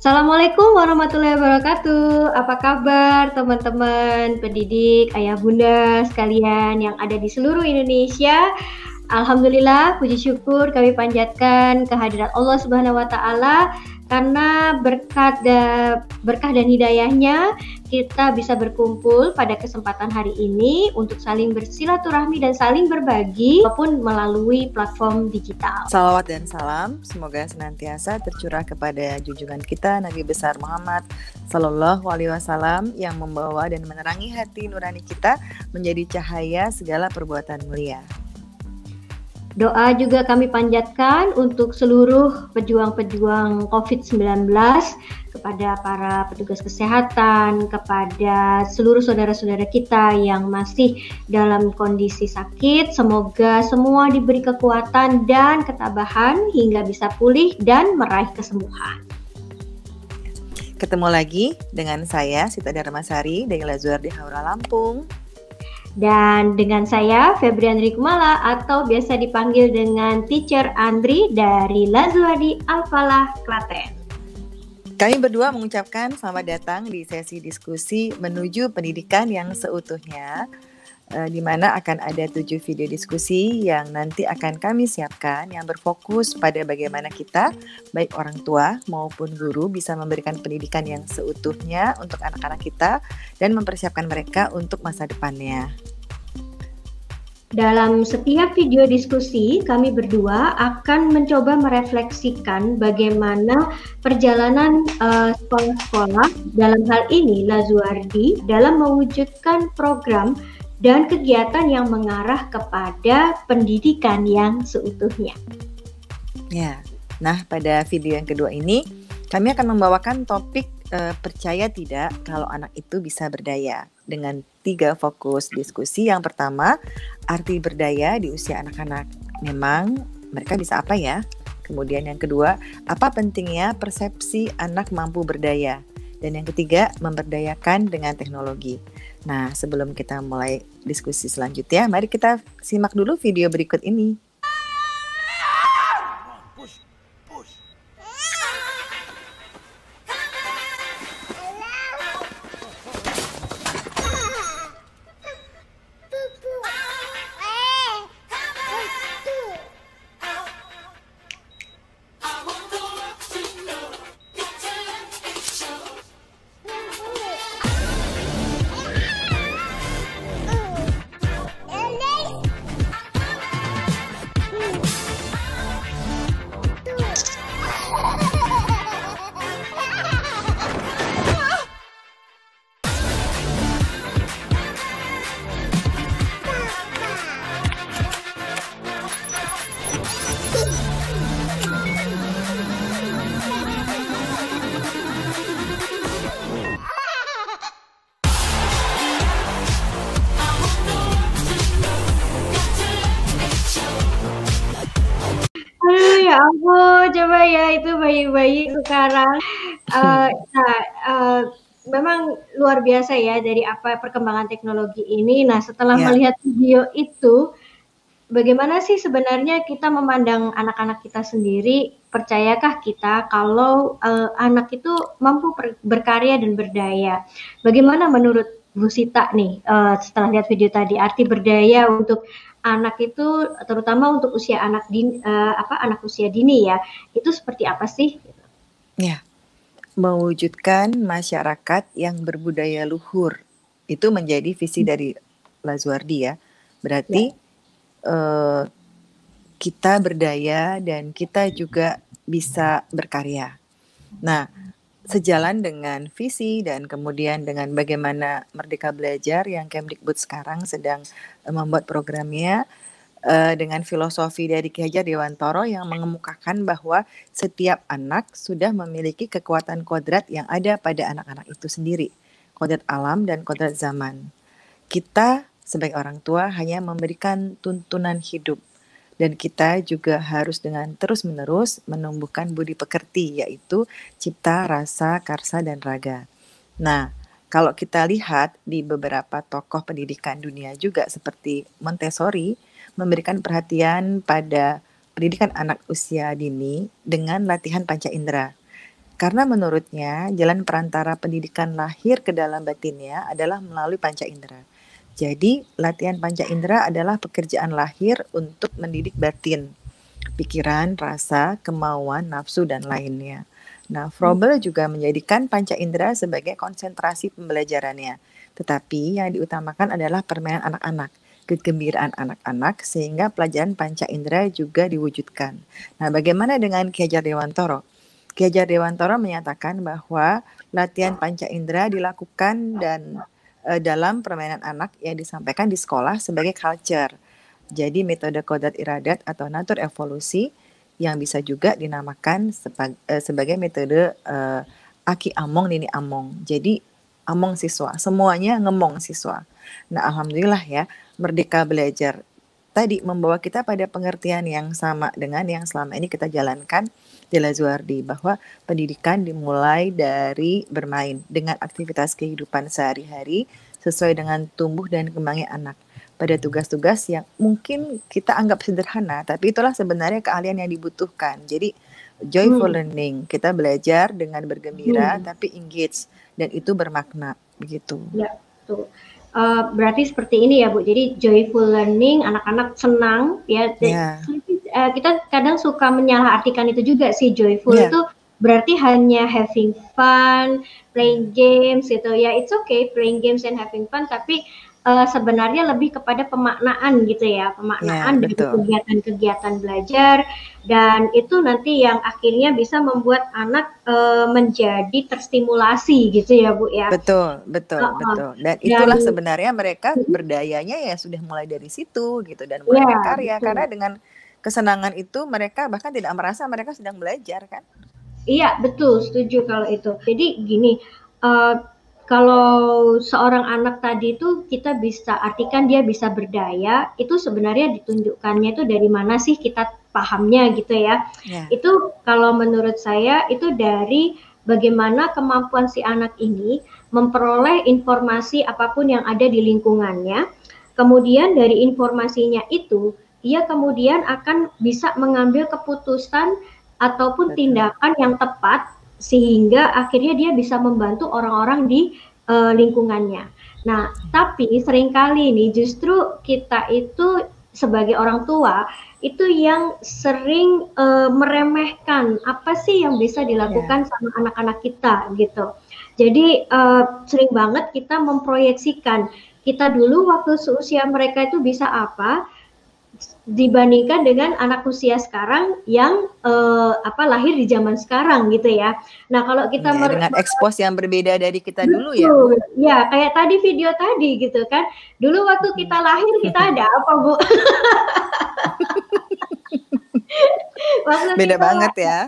Assalamualaikum warahmatullahi wabarakatuh. Apa kabar teman-teman pendidik, ayah bunda sekalian yang ada di seluruh Indonesia? Alhamdulillah, puji syukur kami panjatkan kehadirat Allah Subhanahu wa taala karena berkah dan hidayahnya kita bisa berkumpul pada kesempatan hari ini untuk saling bersilaturahmi dan saling berbagi maupun melalui platform digital. Salawat dan salam semoga senantiasa tercurah kepada junjungan kita Nabi besar Muhammad Sallallahu Alaihi Wasallam yang membawa dan menerangi hati nurani kita menjadi cahaya segala perbuatan mulia. Doa juga kami panjatkan untuk seluruh pejuang-pejuang COVID-19, kepada para petugas kesehatan, kepada seluruh saudara-saudara kita yang masih dalam kondisi sakit. Semoga semua diberi kekuatan dan ketabahan hingga bisa pulih dan meraih kesembuhan. Ketemu lagi dengan saya Sita Dharmasari dari Lazuardi Haura Lampung. Dan dengan saya Febri Andri Kumala atau biasa dipanggil dengan Teacher Andri dari Lazuardi Al-Falah, Klaten. Kami berdua mengucapkan selamat datang di sesi diskusi menuju pendidikan yang seutuhnya, di mana akan ada 7 video diskusi yang nanti akan kami siapkan yang berfokus pada bagaimana kita, baik orang tua maupun guru, bisa memberikan pendidikan yang seutuhnya untuk anak-anak kita dan mempersiapkan mereka untuk masa depannya. Dalam setiap video diskusi, kami berdua akan mencoba merefleksikan bagaimana perjalanan sekolah-sekolah, dalam hal ini Lazuardi, dalam mewujudkan program dan kegiatan yang mengarah kepada pendidikan yang seutuhnya. Ya, nah pada video yang kedua ini kami akan membawakan topik percaya tidak kalau anak itu bisa berdaya dengan 3 fokus diskusi. Yang pertama, arti berdaya di usia anak-anak. Memang mereka bisa apa ya? Kemudian yang kedua, apa pentingnya persepsi anak mampu berdaya? Dan yang ketiga, memberdayakan dengan teknologi. Nah, sebelum kita mulai diskusi selanjutnya, mari kita simak dulu video berikut ini. Ya ampun, coba ya itu bayi-bayi sekarang. Memang luar biasa ya dari apa perkembangan teknologi ini. Nah, setelah melihat video itu, bagaimana sih sebenarnya kita memandang anak-anak kita sendiri? Percayakah kita kalau anak itu mampu berkarya dan berdaya? Bagaimana menurut Bu Sita nih setelah lihat video tadi, arti berdaya untuk anak itu, terutama untuk usia anak usia dini ya, itu seperti apa sih? Ya, mewujudkan masyarakat yang berbudaya luhur itu menjadi visi dari Lazuardi ya. Berarti kita berdaya dan kita juga bisa berkarya. Nah, sejalan dengan visi dan kemudian dengan bagaimana Merdeka Belajar yang Kemdikbud sekarang sedang membuat programnya, dengan filosofi dari Ki Hajar Dewantoro yang mengemukakan bahwa setiap anak sudah memiliki kekuatan kodrat yang ada pada anak-anak itu sendiri, kodrat alam dan kodrat zaman. Kita sebagai orang tua hanya memberikan tuntunan hidup, dan kita juga harus dengan terus-menerus menumbuhkan budi pekerti, yaitu cipta, rasa, karsa, dan raga. Nah, kalau kita lihat di beberapa tokoh pendidikan dunia juga seperti Montessori memberikan perhatian pada pendidikan anak usia dini dengan latihan panca indera. Karena menurutnya jalan perantara pendidikan lahir ke dalam batinnya adalah melalui panca indera. Jadi latihan panca indera adalah pekerjaan lahir untuk mendidik batin, pikiran, rasa, kemauan, nafsu, dan lainnya. Nah, Froebel juga menjadikan panca indera sebagai konsentrasi pembelajarannya. Tetapi yang diutamakan adalah permainan anak-anak, kegembiraan anak-anak, sehingga pelajaran panca indera juga diwujudkan. Nah, bagaimana dengan Ki Hajar Dewantoro? Ki Hajar Dewantoro menyatakan bahwa latihan panca indera dilakukan dan dalam permainan anak yang disampaikan di sekolah sebagai culture. Jadi metode kodrat iradat atau natur evolusi yang bisa juga dinamakan sebagai metode Aki Among Nini Among. Jadi among siswa, semuanya ngemong siswa. Nah, alhamdulillah ya, Merdeka Belajar tadi membawa kita pada pengertian yang sama dengan yang selama ini kita jalankan di Lazuardi, bahwa pendidikan dimulai dari bermain dengan aktivitas kehidupan sehari-hari sesuai dengan tumbuh dan kembangnya anak pada tugas-tugas yang mungkin kita anggap sederhana, tapi itulah sebenarnya keahlian yang dibutuhkan. Jadi joyful learning, kita belajar dengan bergembira tapi engage, dan itu bermakna begitu. Ya, betul. Berarti seperti ini ya Bu. Jadi joyful learning, anak-anak senang ya. Kita kadang suka menyalahartikan itu juga sih. Joyful itu berarti hanya having fun, playing games gitu ya. It's okay playing games and having fun, tapi sebenarnya lebih kepada pemaknaan gitu ya, pemaknaan dari kegiatan-kegiatan belajar, dan itu nanti yang akhirnya bisa membuat anak menjadi terstimulasi gitu ya Bu ya. Betul. Dan itulah sebenarnya mereka berdayanya ya sudah mulai dari situ gitu, dan mulai berkarya, karena dengan kesenangan itu mereka bahkan tidak merasa mereka sedang belajar kan. Iya betul, setuju kalau itu. Jadi gini, kalau seorang anak tadi itu kita bisa artikan dia bisa berdaya, itu sebenarnya ditunjukkannya itu dari mana sih kita pahamnya gitu ya. Itu kalau menurut saya itu dari bagaimana kemampuan si anak ini memperoleh informasi apapun yang ada di lingkungannya. Kemudian dari informasinya itu, dia kemudian akan bisa mengambil keputusan ataupun tindakan yang tepat, sehingga akhirnya dia bisa membantu orang-orang di lingkungannya. Nah, tapi seringkali nih justru kita itu sebagai orang tua itu yang sering meremehkan apa sih yang bisa dilakukan sama anak-anak kita gitu. Jadi sering banget kita memproyeksikan kita dulu waktu seusia mereka itu bisa apa dibandingkan dengan anak usia sekarang yang lahir di zaman sekarang gitu ya. Nah, kalau kita dengan expose yang berbeda dari kita dulu ya. Ya, kayak tadi video tadi gitu kan. Dulu waktu kita lahir kita ada apa, Bu? Beda banget ya.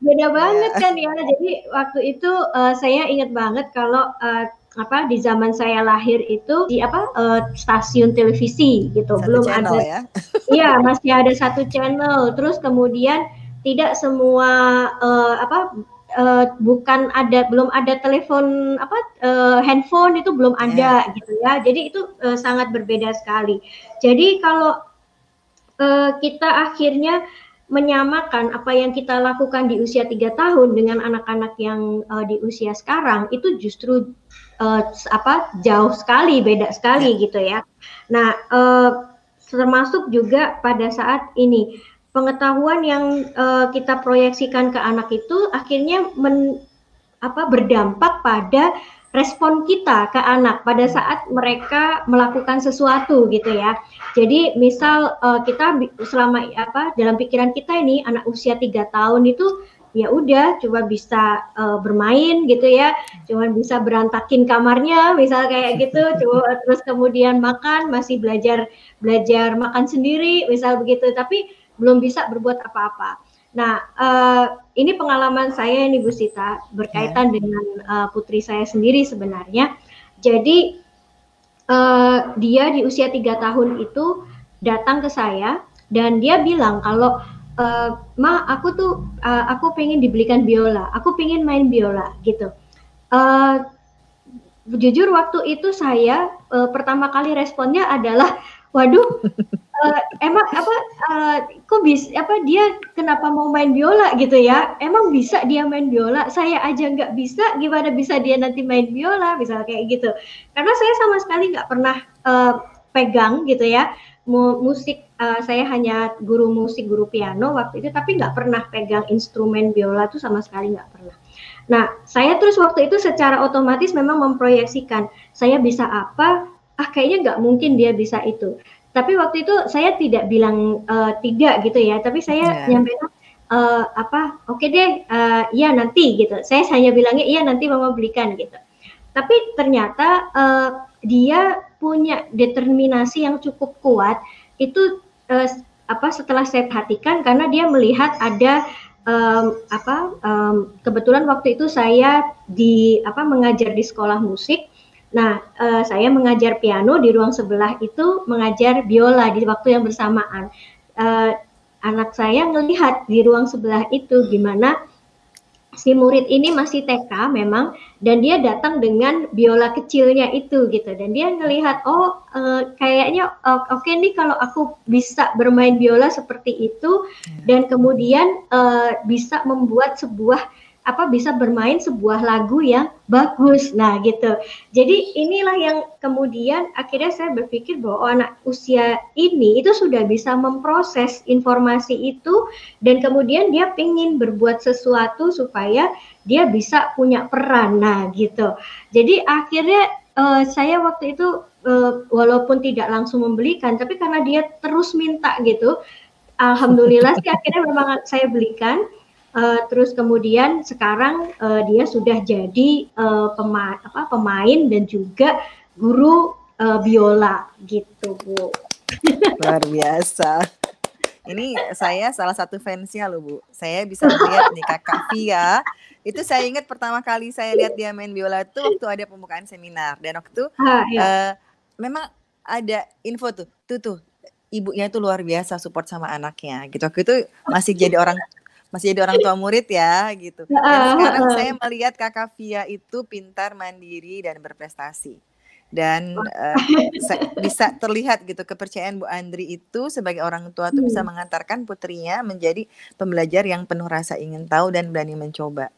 Beda banget kan ya. Jadi waktu itu saya ingat banget kalau di zaman saya lahir itu di stasiun televisi gitu, belum ada ya. Iya, masih ada satu channel. Terus kemudian tidak semua belum ada telepon handphone itu belum ada gitu ya. Jadi itu sangat berbeda sekali. Jadi kalau kita akhirnya menyamakan apa yang kita lakukan di usia 3 tahun dengan anak-anak yang di usia sekarang, itu justru jauh sekali, beda sekali gitu ya. Nah, termasuk juga pada saat ini pengetahuan yang kita proyeksikan ke anak itu akhirnya berdampak pada respon kita ke anak pada saat mereka melakukan sesuatu gitu ya. Jadi misal kita selama dalam pikiran kita ini anak usia 3 tahun itu ya udah coba bisa bermain gitu ya, cuman bisa berantakin kamarnya misal kayak gitu, terus kemudian makan masih belajar makan sendiri misal begitu, tapi belum bisa berbuat apa-apa. Nah, ini pengalaman saya nih Bu Sita berkaitan dengan putri saya sendiri sebenarnya. Jadi dia di usia 3 tahun itu datang ke saya dan dia bilang kalau Ma, aku pengen dibelikan biola, aku pengen main biola gitu. Jujur waktu itu saya pertama kali responnya adalah, waduh, Emang apa, kok apa dia kenapa mau main biola gitu ya? Emang bisa dia main biola? Saya aja nggak bisa, gimana bisa dia nanti main biola? Misalnya kayak gitu. Karena saya sama sekali nggak pernah pegang gitu ya. Musik, saya hanya guru musik, guru piano waktu itu, tapi nggak pernah pegang instrumen biola tuh sama sekali nggak pernah. Nah, saya terus waktu itu secara otomatis memang memproyeksikan, saya bisa apa, kayaknya nggak mungkin dia bisa itu. Tapi waktu itu saya tidak bilang tidak gitu ya, tapi saya Ya. nyampaikan oke deh, iya nanti gitu. Saya hanya bilangnya iya nanti mama belikan gitu. Tapi ternyata dia punya determinasi yang cukup kuat itu setelah saya perhatikan karena dia melihat ada kebetulan waktu itu saya mengajar di sekolah musik. Nah, saya mengajar piano di ruang sebelah itu mengajar biola di waktu yang bersamaan. Anak saya melihat di ruang sebelah itu gimana si murid ini masih TK memang dan dia datang dengan biola kecilnya itu gitu dan dia ngelihat kayaknya oke nih kalau aku bisa bermain biola seperti itu dan kemudian bisa membuat bisa bermain sebuah lagu yang bagus. Nah, gitu. Jadi inilah yang kemudian akhirnya saya berpikir bahwa anak usia ini itu sudah bisa memproses informasi itu dan kemudian dia ingin berbuat sesuatu supaya dia bisa punya peran. Nah, gitu. Jadi akhirnya saya waktu itu walaupun tidak langsung membelikan, tapi karena dia terus minta gitu, alhamdulillah sih akhirnya memang saya belikan. Terus kemudian sekarang dia sudah jadi pemain dan juga guru biola gitu, Bu. Luar biasa. Ini saya salah satu fansnya loh, Bu. Saya bisa melihat nih Kakak Via. Itu saya ingat pertama kali saya lihat dia main biola itu waktu ada pembukaan seminar. Dan waktu itu Ya. memang ada info tuh ibunya itu luar biasa support sama anaknya gitu. Waktu itu masih jadi orang tua murid ya gitu. Dan sekarang saya melihat Kakak Via itu pintar, mandiri dan berprestasi. Dan bisa terlihat gitu kepercayaan Bu Andri itu sebagai orang tua tuh bisa mengantarkan putrinya menjadi pembelajar yang penuh rasa ingin tahu dan berani mencoba.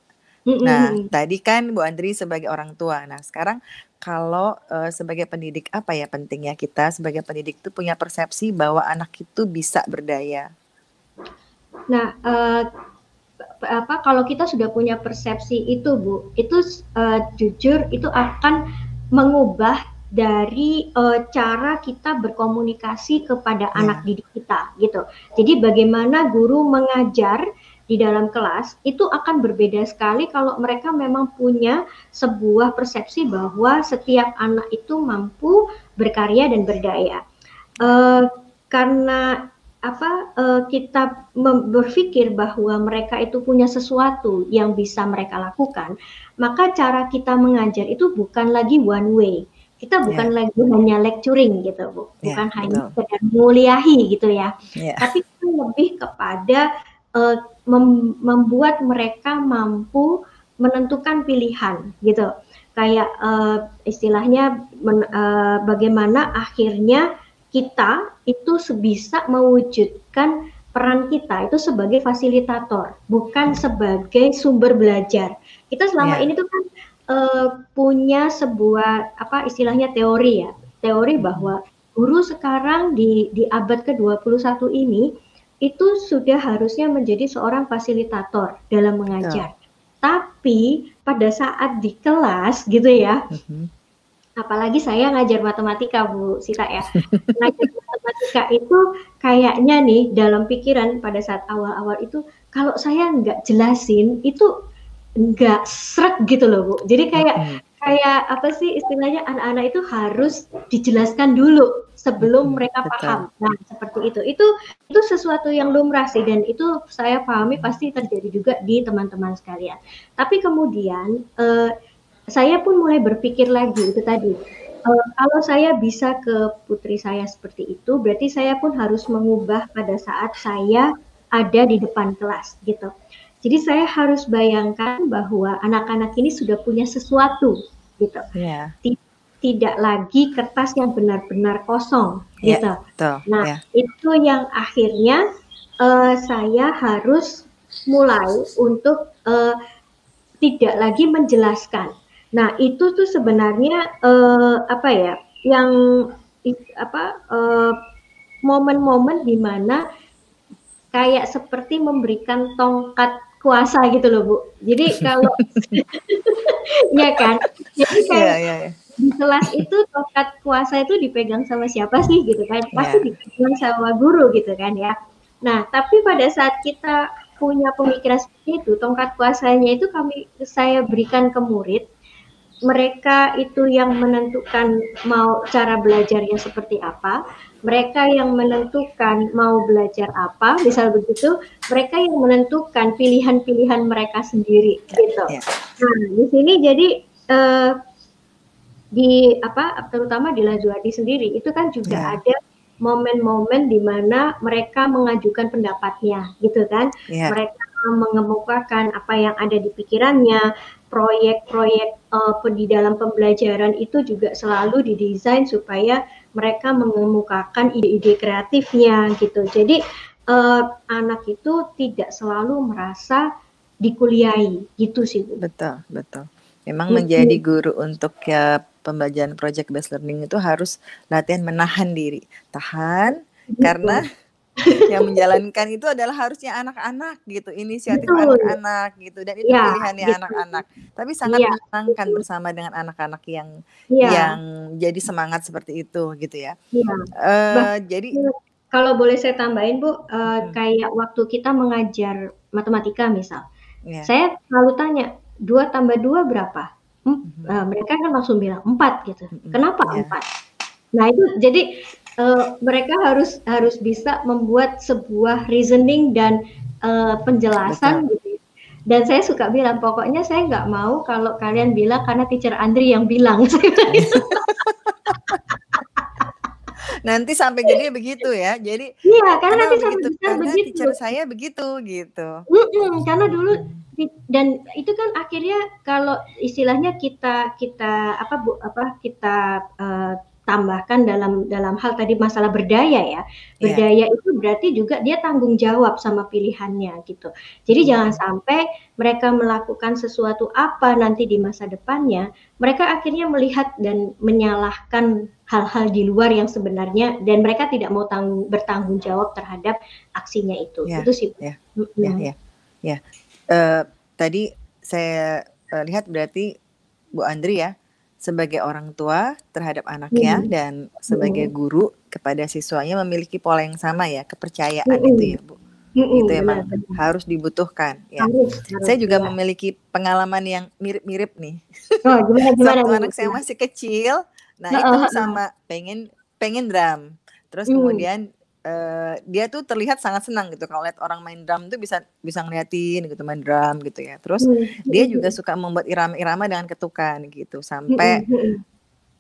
Nah, tadi kan Bu Andri sebagai orang tua. Nah, sekarang kalau sebagai pendidik apa ya pentingnya kita sebagai pendidik itu punya persepsi bahwa anak itu bisa berdaya. Nah, kalau kita sudah punya persepsi itu, Bu, itu jujur itu akan mengubah dari cara kita berkomunikasi kepada anak didik kita, gitu. Jadi bagaimana guru mengajar di dalam kelas itu akan berbeda sekali kalau mereka memang punya sebuah persepsi bahwa setiap anak itu mampu berkarya dan berdaya. Karena kita berpikir bahwa mereka itu punya sesuatu yang bisa mereka lakukan, maka cara kita mengajar itu bukan lagi one way. Kita bukan lagi hanya lecturing gitu, Bu. Bukan hanya sekedar menguliahi gitu ya. Tapi itu lebih kepada membuat mereka mampu menentukan pilihan gitu. Kayak istilahnya bagaimana akhirnya kita itu sebisa mewujudkan peran kita itu sebagai fasilitator, bukan sebagai sumber belajar. Kita selama ini tuh kan punya sebuah istilahnya teori ya, teori bahwa guru sekarang di abad ke-21 ini itu sudah harusnya menjadi seorang fasilitator dalam mengajar. Tapi pada saat di kelas gitu ya, apalagi saya ngajar matematika, Bu Sita ya. Ngajar matematika itu kayaknya nih dalam pikiran pada saat awal-awal itu kalau saya nggak jelasin itu nggak sreg gitu loh, Bu. Jadi kayak apa sih istilahnya anak-anak itu harus dijelaskan dulu sebelum mereka paham. Nah, seperti itu. Itu sesuatu yang lumrah sih dan itu saya pahami pasti terjadi juga di teman-teman sekalian. Tapi kemudian saya pun mulai berpikir lagi itu tadi. Kalau saya bisa ke putri saya seperti itu, berarti saya pun harus mengubah pada saat saya ada di depan kelas gitu. Jadi saya harus bayangkan bahwa anak-anak ini sudah punya sesuatu gitu. tidak lagi kertas yang benar-benar kosong Ya, gitu. betul. Nah, Ya, itu yang akhirnya saya harus mulai untuk tidak lagi menjelaskan. Nah, itu tuh sebenarnya apa ya, yang apa momen-momen di mana kayak seperti memberikan tongkat kuasa gitu loh, Bu. Jadi kalau ya kan? Jadi ya, kayak ya, ya, di kelas itu tongkat kuasa itu dipegang sama siapa sih gitu kan? Pasti ya, dipegang sama guru gitu kan ya. Nah, tapi pada saat kita punya pemikiran seperti itu, tongkat kuasanya itu saya berikan ke murid, mereka itu yang menentukan mau cara belajarnya seperti apa, mereka yang menentukan mau belajar apa, misal begitu, mereka yang menentukan pilihan-pilihan mereka sendiri gitu. ya, Nah, di sini jadi eh, di apa terutama di Lajuardi sendiri itu kan juga ya, ada momen-momen di mana mereka mengajukan pendapatnya gitu kan, ya, mereka mengemukakan apa yang ada di pikirannya, proyek-proyek di dalam pembelajaran itu juga selalu didesain supaya mereka mengemukakan ide-ide kreatifnya gitu. Jadi anak itu tidak selalu merasa dikuliahi gitu sih Bu. betul, betul. Memang menjadi Mm-mm. guru untuk ya pembelajaran project based learning itu harus latihan menahan diri, tahan, karena Gitu. yang menjalankan itu adalah harusnya anak-anak gitu, inisiatif Betul. anak-anak gitu, dan itu Ya, pilihannya gitu. anak-anak. Tapi sangat Iya, menyenangkan gitu. bersama dengan anak-anak Iya, yang jadi semangat seperti itu gitu ya. iya. Jadi Bahkan kalau boleh saya tambahin, Bu, mm, kayak waktu kita mengajar matematika misal, ya, saya selalu tanya, 2 tambah 2 berapa? mhm, Mereka kan langsung bilang 4 gitu. Kenapa ya, 4? Nah itu jadi mereka harus harus bisa membuat sebuah reasoning dan betul. penjelasan gitu. Dan saya suka bilang, pokoknya saya nggak mau kalau kalian bilang karena teacher Andri yang bilang. Nanti sampai gede begitu ya. Jadi Iya, karena nanti kenapa sampai begitu? besar Karena begitu. teacher saya begitu gitu. Karena dulu Mhm. dan itu kan akhirnya kalau istilahnya kita kita apa Bu apa kita tambahkan dalam dalam hal tadi masalah berdaya ya. Iya. Berdaya itu berarti juga dia tanggung jawab sama pilihannya gitu. Jadi Mhm, jangan mhm. sampai mereka melakukan sesuatu apa nanti di masa depannya, mereka akhirnya melihat dan menyalahkan hal-hal di luar yang sebenarnya dan mereka tidak mau bertanggung jawab terhadap aksinya itu. Ya, Itu sih. ya, ya, Mhm. ya, ya. Tadi saya lihat berarti Bu Andri ya, sebagai orang tua terhadap anaknya Mhm, dan sebagai mhm, guru kepada siswanya memiliki pola yang sama ya, kepercayaan itu mhm, ya Bu. Itu mhm, benar emang benar. harus dibutuhkan ya. Harus, Saya juga iya. memiliki pengalaman yang mirip-mirip nih. Oh, gimana gimana Sewaktu nih, Bu? anak saya Iya. masih kecil, nah Heeh itu heeh. sama pengen pengen drum. Terus Mmm, kemudian dia tuh terlihat sangat senang gitu kalau lihat orang main drum tuh bisa bisa ngeliatin gitu main drum gitu ya. Terus mhm, dia mhm juga mhm. suka membuat irama-irama dengan ketukan gitu Mhm sampai mhm.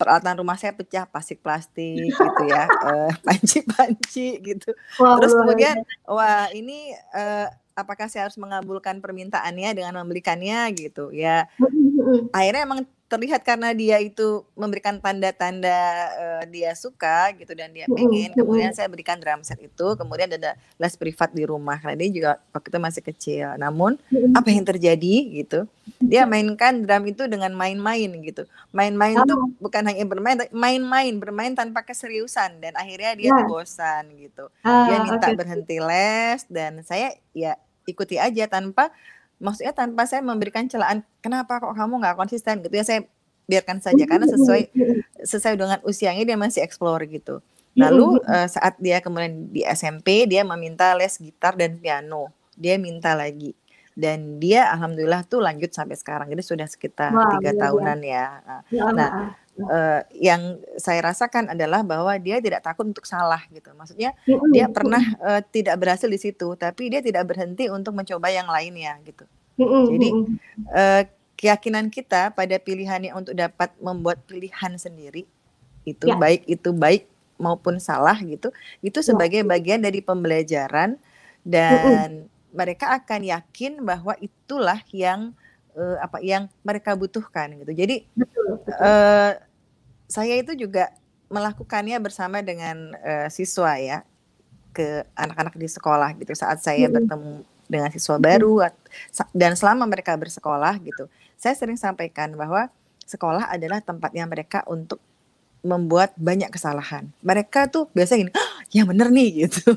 peralatan rumah saya pecah, plastik plastik gitu ya, panci-panci gitu. Wah, Terus luar kemudian, biasa. wah ini, apakah saya harus mengabulkan permintaannya dengan membelikannya gitu ya. Mhm mhm. Akhirnya emang terlihat karena dia itu memberikan tanda-tanda, dia suka gitu dan dia Mhm pengen, kemudian mhm. saya berikan drum set itu, kemudian ada les privat di rumah karena dia juga waktu itu masih kecil. Namun Mhm apa yang mhm. terjadi gitu, dia mainkan drum itu dengan main-main gitu. Main-main tuh Oh, bukan hanya bermain, tapi main-main, bermain tanpa keseriusan dan akhirnya dia tuh ya. bosan gitu. Dia Ah, minta oke oke. berhenti les dan saya ya ikuti aja tanpa maksudnya tanpa saya memberikan celaan, "Kenapa kok kamu nggak konsisten?" Gitu ya, saya biarkan saja Mhm karena mhm sesuai mhm. sesuai dengan usianya dia masih explore gitu. Mhm Lalu, mhm. saat dia kemudian di SMP dia meminta les gitar dan piano, dia minta lagi. Dan dia alhamdulillah tuh lanjut sampai sekarang, jadi sudah sekitar Wah, 3 luar tahunan biasa. ya, Heeh Nah, heeh. yang saya rasakan adalah bahwa dia tidak takut untuk salah gitu, maksudnya dia Mhm pernah, mhm. tidak berhasil di situ, tapi dia tidak berhenti untuk mencoba yang lainnya gitu. Mhm Jadi, mhm. keyakinan kita pada pilihannya untuk dapat membuat pilihan sendiri, Ya, itu baik maupun salah gitu, itu ya. sebagai bagian dari pembelajaran Mhm. dan mereka akan yakin bahwa itulah yang, yang mereka butuhkan gitu. Jadi, Betul betul. eee saya itu juga melakukannya bersama dengan siswa ya, ke anak-anak di sekolah gitu. Saat saya bertemu dengan siswa baru dan selama mereka bersekolah gitu, saya sering sampaikan bahwa sekolah adalah tempatnya mereka untuk membuat banyak kesalahan. Mereka tuh biasanya gini, ya bener nih gitu.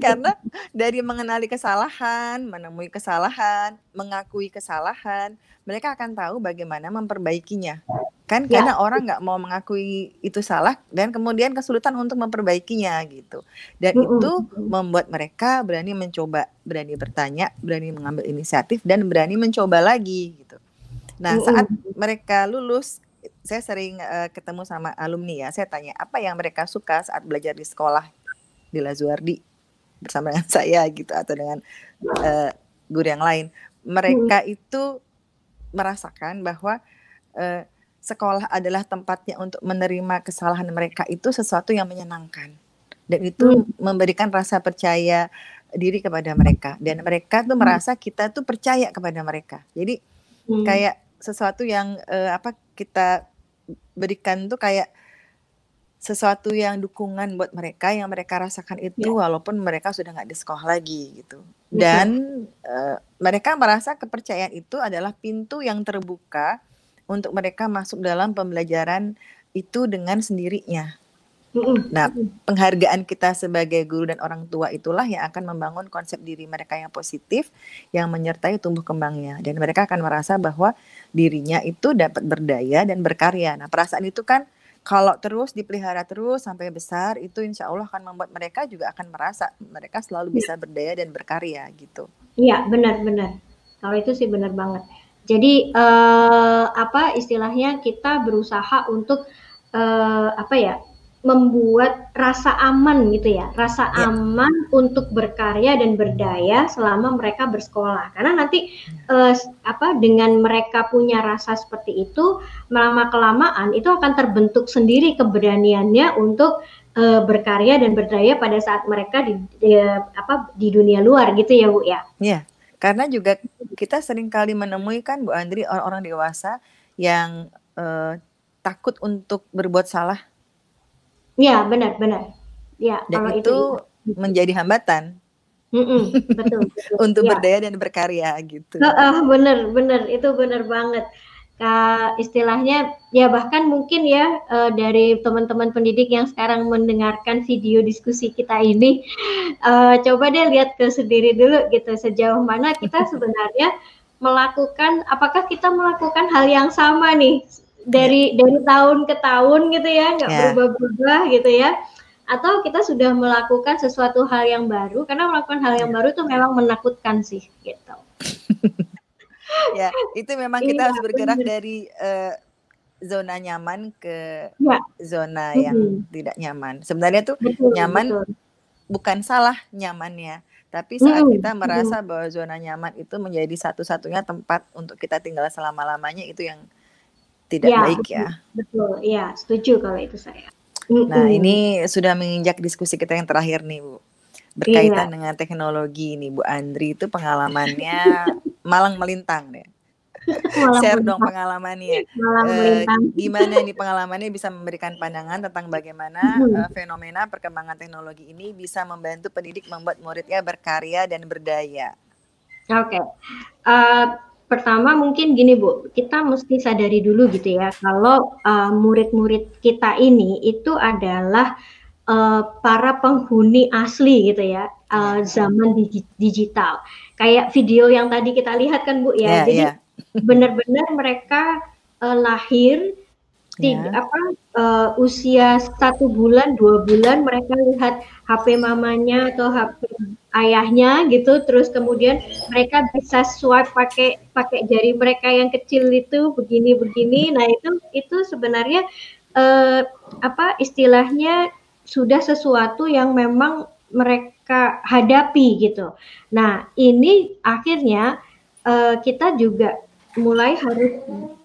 Karena dari mengenali kesalahan, menemui kesalahan, mengakui kesalahan, mereka akan tahu bagaimana memperbaikinya. Kan karena orang nggak mau mengakui itu salah dan kemudian kesulitan untuk memperbaikinya gitu. Dan itu membuat mereka berani mencoba, berani bertanya, berani mengambil inisiatif dan berani mencoba lagi gitu. Nah, saat mereka lulus, saya sering ketemu sama alumni ya, saya tanya apa yang mereka suka saat belajar di sekolah di Lazuardi bersama dengan saya gitu atau dengan guru yang lain. Mereka itu merasakan bahwa sekolah adalah tempatnya untuk menerima kesalahan mereka itu sesuatu yang menyenangkan. Dan itu memberikan rasa percaya diri kepada mereka. Dan mereka tuh merasa kita tuh percaya kepada mereka. Jadi kayak sesuatu yang kita berikan tuh kayak sesuatu yang dukungan buat mereka yang mereka rasakan itu walaupun mereka sudah nggak di sekolah lagi gitu. Dan mereka merasa kepercayaan itu adalah pintu yang terbuka untuk mereka masuk dalam pembelajaran itu dengan sendirinya. Nah, penghargaan kita sebagai guru dan orang tua itulah yang akan membangun konsep diri mereka yang positif, yang menyertai tumbuh kembangnya. Dan mereka akan merasa bahwa dirinya itu dapat berdaya dan berkarya. Nah, perasaan itu kan kalau terus dipelihara terus sampai besar, itu insya Allah akan membuat mereka juga akan merasa mereka selalu bisa berdaya dan berkarya gitu. Iya, benar-benar. Kalau itu sih benar banget. Jadi istilahnya kita berusaha untuk membuat rasa aman gitu ya, rasa aman untuk berkarya dan berdaya selama mereka bersekolah. Karena nanti dengan mereka punya rasa seperti itu, lama-kelamaan itu akan terbentuk sendiri keberaniannya untuk berkarya dan berdaya pada saat mereka di dunia luar gitu ya Bu ya. Iya, karena juga kita sering kali menemui kan Bu Andri orang-orang dewasa yang takut untuk berbuat salah. Iya, benar-benar. Ya, dan kalau itu menjadi hambatan betul. untuk berdaya dan berkarya gitu. Benar, itu benar banget. Istilahnya ya bahkan mungkin ya dari teman-teman pendidik yang sekarang mendengarkan video diskusi kita ini, coba deh lihat ke sendiri dulu gitu, sejauh mana kita sebenarnya apakah kita melakukan hal yang sama nih dari tahun ke tahun gitu ya, nggak berubah-berubah gitu ya, atau kita sudah melakukan sesuatu hal yang baru, karena melakukan hal yang baru itu memang menakutkan sih gitu. Ya, itu memang kita harus bergerak dari zona nyaman ke zona yang tidak nyaman. Sebenarnya tuh nyaman bukan salah nyamannya, tapi saat kita merasa bahwa zona nyaman itu menjadi satu-satunya tempat untuk kita tinggal selama-lamanya, itu yang tidak baik ya. Betul, iya, setuju kalau itu saya. Nah, ini sudah menginjak diskusi kita yang terakhir nih Bu. Berkaitan dengan teknologi nih Bu Andri, itu pengalamannya malang melintang deh. Share dong pengalamannya. Gimana nih pengalamannya bisa memberikan pandangan tentang bagaimana fenomena perkembangan teknologi ini bisa membantu pendidik membuat muridnya berkarya dan berdaya. Oke. Pertama mungkin gini Bu, kita mesti sadari dulu gitu ya, kalau murid-murid kita ini itu adalah para penghuni asli gitu ya, zaman digital. Kayak video yang tadi kita lihat kan Bu ya, jadi benar-benar mereka lahir usia 1 bulan, 2 bulan mereka lihat HP mamanya atau HP ayahnya gitu, terus kemudian mereka bisa swipe pakai jari mereka yang kecil itu begini. Nah, itu sebenarnya istilahnya sudah sesuatu yang memang mereka hadapi gitu. Nah, ini akhirnya kita juga mulai harus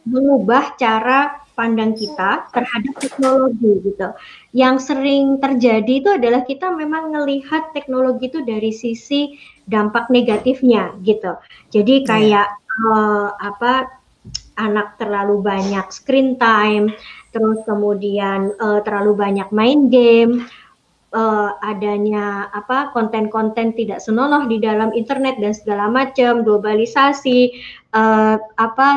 mengubah cara pandang kita terhadap teknologi gitu. Yang sering terjadi itu adalah kita memang melihat teknologi itu dari sisi dampak negatifnya gitu. Jadi kayak anak terlalu banyak screen time, terus kemudian terlalu banyak main game, adanya konten-konten tidak senonoh di dalam internet dan segala macam, globalisasi,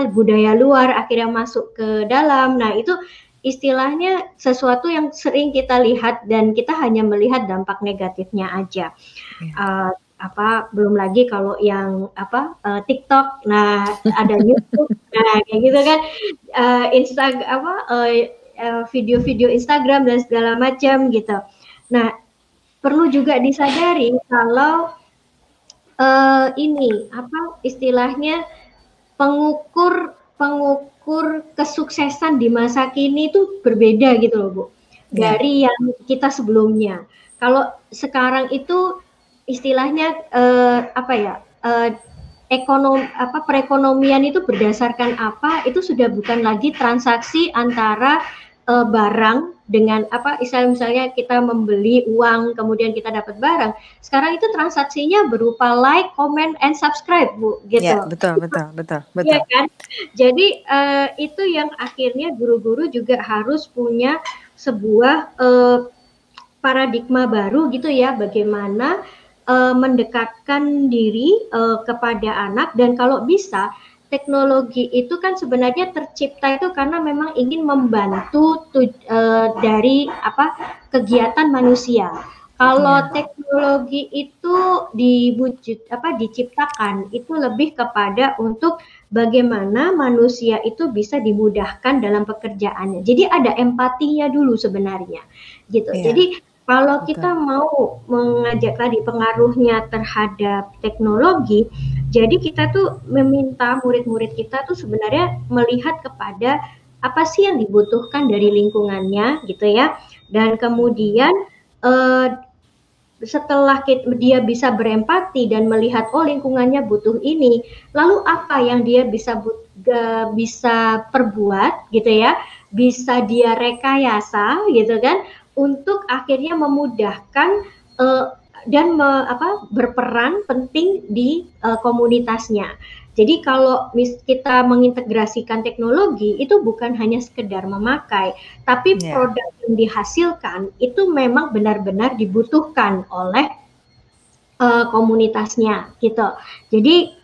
budaya luar akhirnya masuk ke dalam. Nah, itu istilahnya sesuatu yang sering kita lihat dan kita hanya melihat dampak negatifnya aja. Belum lagi kalau yang TikTok, nah ada YouTube, nah kayak gitu kan, video-video Instagram dan segala macam gitu. Nah, perlu juga disadari kalau istilahnya pengukur kesuksesan di masa kini itu berbeda gitu loh, Bu, dari yang kita sebelumnya. Kalau sekarang itu istilahnya perekonomian itu berdasarkan apa? Itu sudah bukan lagi transaksi antara barang dengan misalnya kita membeli uang kemudian kita dapat barang. Sekarang itu transaksinya berupa like, comment, and subscribe, Bu, gitu. Ya, betul. Iya kan? Jadi itu yang akhirnya guru-guru juga harus punya sebuah paradigma baru gitu ya, bagaimana mendekatkan diri kepada anak. Dan kalau bisa teknologi itu kan sebenarnya tercipta itu karena memang ingin membantu dari kegiatan manusia. Kalau teknologi itu diciptakan itu lebih kepada untuk bagaimana manusia itu bisa dimudahkan dalam pekerjaannya. Jadi ada empatinya dulu sebenarnya, gitu. Jadi kalau kita mau mengajak tadi pengaruhnya terhadap teknologi, jadi kita tuh meminta murid-murid kita tuh sebenarnya melihat kepada apa sih yang dibutuhkan dari lingkungannya, gitu ya. Dan kemudian setelah dia bisa berempati dan melihat lingkungannya butuh ini, lalu apa yang dia bisa perbuat gitu ya, bisa dia rekayasa gitu kan, untuk akhirnya memudahkan dan berperan penting di komunitasnya. Jadi kalau kita mengintegrasikan teknologi itu bukan hanya sekedar memakai, tapi produk yang dihasilkan itu memang benar-benar dibutuhkan oleh komunitasnya gitu. Jadi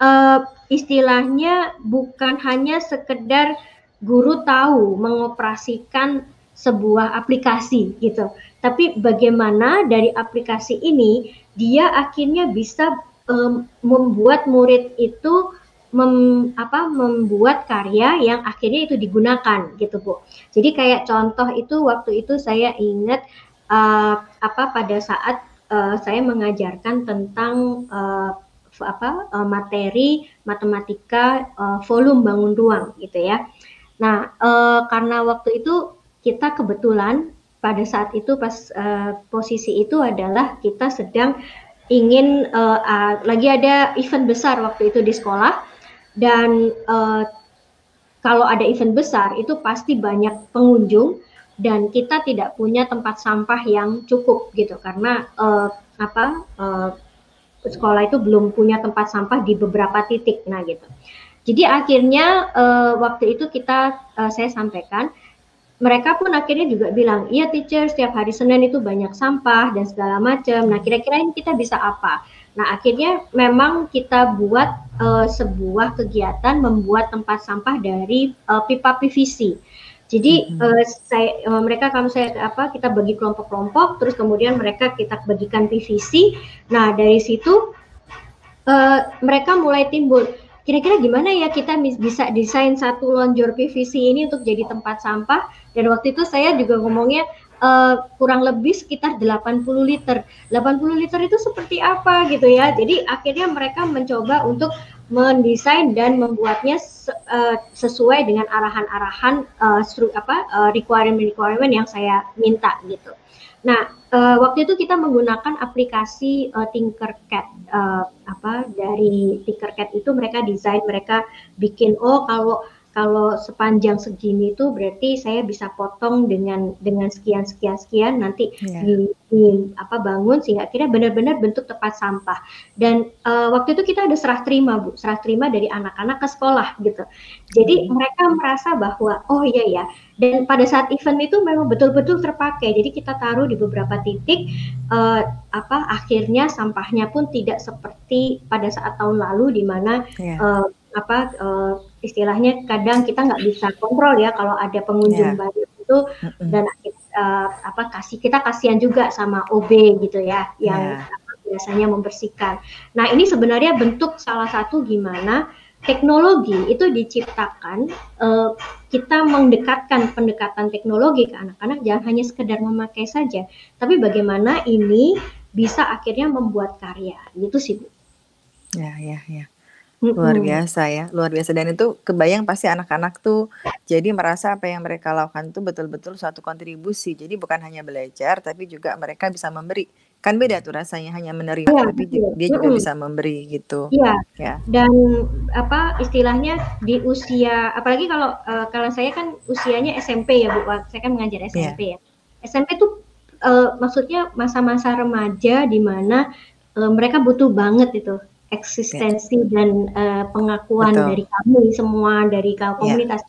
istilahnya bukan hanya sekedar guru tahu mengoperasikan sebuah aplikasi gitu, tapi bagaimana dari aplikasi ini dia akhirnya bisa membuat murid itu membuat karya yang akhirnya itu digunakan gitu, Bu. Jadi kayak contoh itu waktu itu saya ingat pada saat saya mengajarkan tentang materi matematika volume bangun ruang gitu ya. Nah, karena waktu itu kita kebetulan pada saat itu pas posisi itu adalah kita sedang ingin lagi ada event besar waktu itu di sekolah. Dan kalau ada event besar itu pasti banyak pengunjung dan kita tidak punya tempat sampah yang cukup gitu, karena sekolah itu belum punya tempat sampah di beberapa titik. Nah gitu. Jadi akhirnya waktu itu saya sampaikan, mereka pun akhirnya juga bilang, iya teacher, setiap hari Senin itu banyak sampah dan segala macam. Nah kira-kira ini kita bisa apa? Nah akhirnya memang kita buat sebuah kegiatan membuat tempat sampah dari pipa PVC. Jadi kita bagi kelompok-kelompok, terus kemudian kita bagikan PVC. Nah dari situ mereka mulai timbul, kira-kira gimana ya kita bisa desain satu lonjor PVC ini untuk jadi tempat sampah. Dan waktu itu saya juga ngomongnya kurang lebih sekitar 80 liter. 80 liter itu seperti apa gitu ya. Jadi akhirnya mereka mencoba untuk mendesain dan membuatnya sesuai dengan arahan-arahan requirement yang saya minta gitu. Nah, waktu itu kita menggunakan aplikasi Tinkercad. Dari Tinkercad itu mereka desain, mereka bikin kalau kalau sepanjang segini tuh berarti saya bisa potong dengan sekian nanti bangun sehingga akhirnya benar-benar bentuk tempat sampah. Dan waktu itu kita ada serah terima dari anak-anak ke sekolah gitu. Jadi mereka merasa bahwa oh iya ya, dan pada saat event itu memang betul-betul terpakai. Jadi kita taruh di beberapa titik, akhirnya sampahnya pun tidak seperti pada saat tahun lalu di mana istilahnya kadang kita nggak bisa kontrol ya kalau ada pengunjung banyak itu, dan kita kasihan juga sama OB gitu ya yang biasanya membersihkan. Nah ini sebenarnya bentuk salah satu gimana teknologi itu diciptakan, kita mendekatkan pendekatan teknologi ke anak-anak, jangan hanya sekedar memakai saja, tapi bagaimana ini bisa akhirnya membuat karya gitu sih Bu. Ya. Luar biasa ya, luar biasa. Dan itu kebayang pasti anak-anak tuh jadi merasa apa yang mereka lakukan tuh betul-betul suatu kontribusi. Jadi bukan hanya belajar, tapi juga mereka bisa memberi. Kan beda tuh rasanya hanya menerima, tapi dia juga bisa memberi gitu. Iya. Ya. Dan istilahnya di usia, apalagi kalau saya kan usianya SMP ya Bu, saya kan mengajar SMP ya. SMP tuh maksudnya masa-masa remaja di mana mereka butuh banget itu eksistensi dan pengakuan dari kami semua, dari komunitas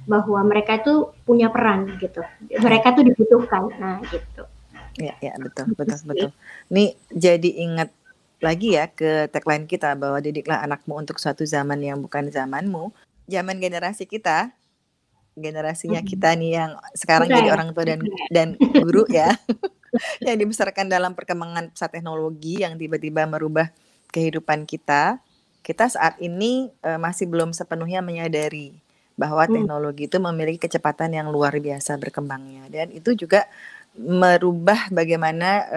bahwa mereka itu punya peran gitu. Mereka tuh dibutuhkan. Nah, gitu. Ya, betul. Nih jadi ingat lagi ya ke tagline kita bahwa didiklah anakmu untuk suatu zaman yang bukan zamanmu. Zaman generasi kita, generasinya kita nih yang sekarang jadi orang tua dan guru ya. Yang dibesarkan dalam perkembangan pesat teknologi yang tiba-tiba merubah kehidupan kita saat ini masih belum sepenuhnya menyadari bahwa teknologi itu memiliki kecepatan yang luar biasa berkembangnya, dan itu juga merubah bagaimana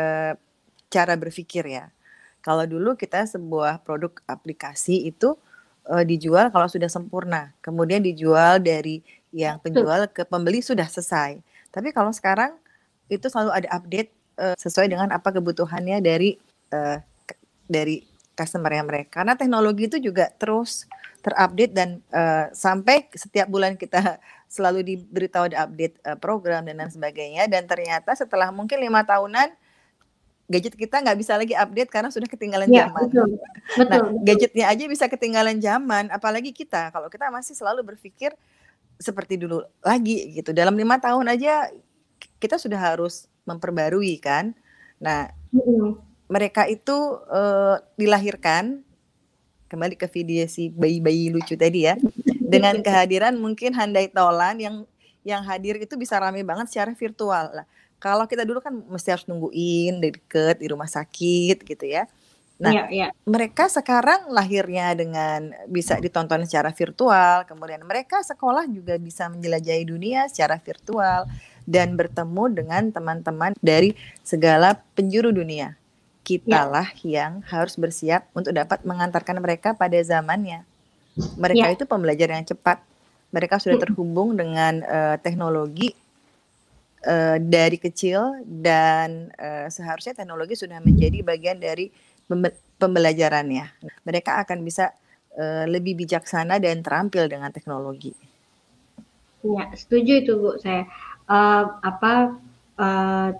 cara berpikir ya. Kalau dulu kita sebuah produk aplikasi itu dijual kalau sudah sempurna, kemudian dijual dari yang penjual ke pembeli sudah selesai. Tapi kalau sekarang itu selalu ada update sesuai dengan apa kebutuhannya dari customer-nya mereka. Karena teknologi itu juga terus terupdate dan sampai setiap bulan kita selalu diberitahu ada update program dan lain sebagainya. Dan ternyata setelah mungkin 5 tahunan gadget kita nggak bisa lagi update karena sudah ketinggalan zaman. Betul. Gadgetnya aja bisa ketinggalan zaman, apalagi kita. Kalau kita masih selalu berpikir seperti dulu lagi gitu. Dalam 5 tahun aja kita sudah harus memperbarui kan. Nah, mereka itu dilahirkan, kembali ke video si bayi-bayi lucu tadi ya, dengan kehadiran mungkin handai tolan yang hadir itu bisa rame banget secara virtual lah. Kalau kita dulu kan mesti harus nungguin deket di rumah sakit gitu ya. Nah, mereka sekarang lahirnya dengan bisa ditonton secara virtual, kemudian mereka sekolah juga bisa menjelajahi dunia secara virtual dan bertemu dengan teman-teman dari segala penjuru dunia. Kitalah yang harus bersiap untuk dapat mengantarkan mereka pada zamannya. Mereka itu pembelajar yang cepat. Mereka sudah terhubung dengan teknologi dari kecil dan seharusnya teknologi sudah menjadi bagian dari pembelajarannya. Mereka akan bisa lebih bijaksana dan terampil dengan teknologi. Ya, setuju itu Bu. Saya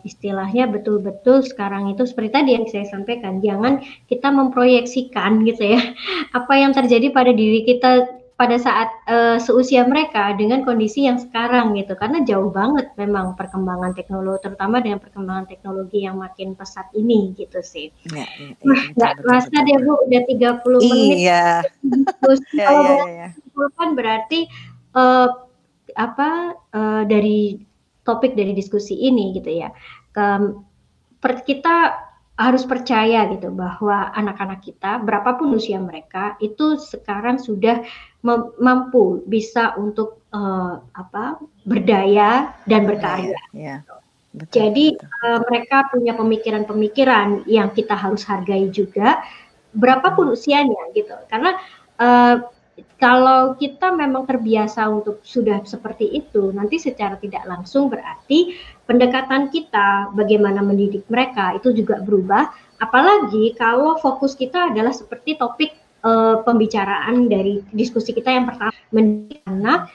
istilahnya betul-betul sekarang itu seperti tadi yang saya sampaikan, jangan kita memproyeksikan gitu ya apa yang terjadi pada diri kita pada saat seusia mereka dengan kondisi yang sekarang gitu, karena jauh banget memang perkembangan teknologi, terutama dengan perkembangan teknologi yang makin pesat ini gitu sih. Nggak terasa deh Bu, udah 30 menit. Iya. Kalau kan berarti dari topik dari diskusi ini gitu ya, kita harus percaya gitu bahwa anak-anak kita berapapun usia mereka itu sekarang sudah mampu bisa untuk berdaya dan berkarya. Betul, jadi mereka punya pemikiran-pemikiran yang kita harus hargai juga berapapun usianya gitu, karena kalau kita memang terbiasa untuk sudah seperti itu, nanti secara tidak langsung berarti pendekatan kita bagaimana mendidik mereka itu juga berubah. Apalagi kalau fokus kita adalah seperti topik pembicaraan dari diskusi kita yang pertama, mendidik anak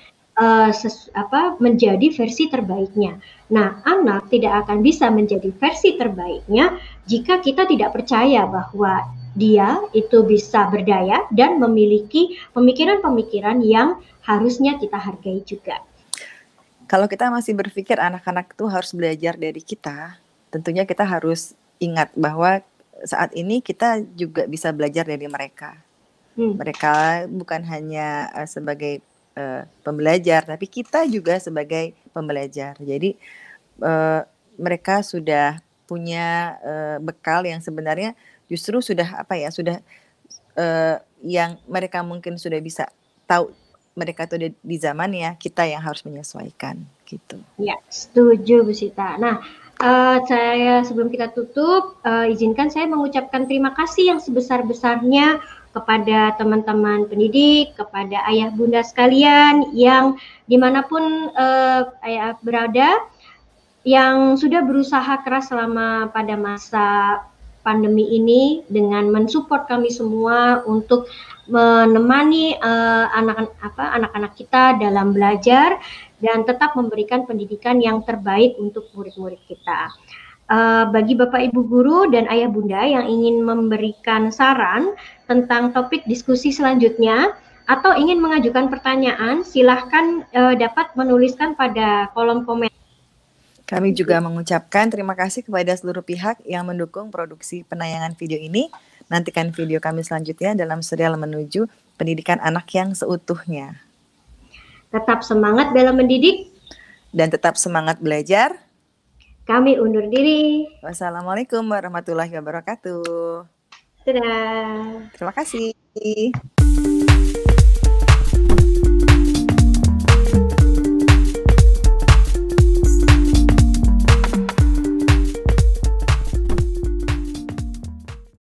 menjadi versi terbaiknya. Nah, anak tidak akan bisa menjadi versi terbaiknya jika kita tidak percaya bahwa dia itu bisa berdaya dan memiliki pemikiran-pemikiran yang harusnya kita hargai juga. Kalau kita masih berpikir anak-anak itu harus belajar dari kita, tentunya kita harus ingat bahwa saat ini kita juga bisa belajar dari mereka. Mereka bukan hanya sebagai pembelajar, tapi kita juga sebagai pembelajar. Jadi mereka sudah punya bekal yang sebenarnya justru sudah sudah yang mereka mungkin sudah bisa tahu, mereka tuh di zaman ya, kita yang harus menyesuaikan gitu. Ya, setuju Bu Sita. Nah, saya sebelum kita tutup, izinkan saya mengucapkan terima kasih yang sebesar-besarnya kepada teman-teman pendidik, kepada ayah bunda sekalian yang dimanapun ayah berada, yang sudah berusaha keras selama pada masa pandemi ini dengan mensupport kami semua untuk menemani anak-anak kita dalam belajar dan tetap memberikan pendidikan yang terbaik untuk murid-murid kita. Bagi Bapak Ibu guru dan ayah bunda yang ingin memberikan saran tentang topik diskusi selanjutnya atau ingin mengajukan pertanyaan, silahkan dapat menuliskan pada kolom komentar. Kami juga mengucapkan terima kasih kepada seluruh pihak yang mendukung produksi penayangan video ini. Nantikan video kami selanjutnya dalam serial menuju pendidikan anak yang seutuhnya. Tetap semangat dalam mendidik dan tetap semangat belajar. Kami undur diri. Wassalamualaikum warahmatullahi wabarakatuh. Dadah. Terima kasih.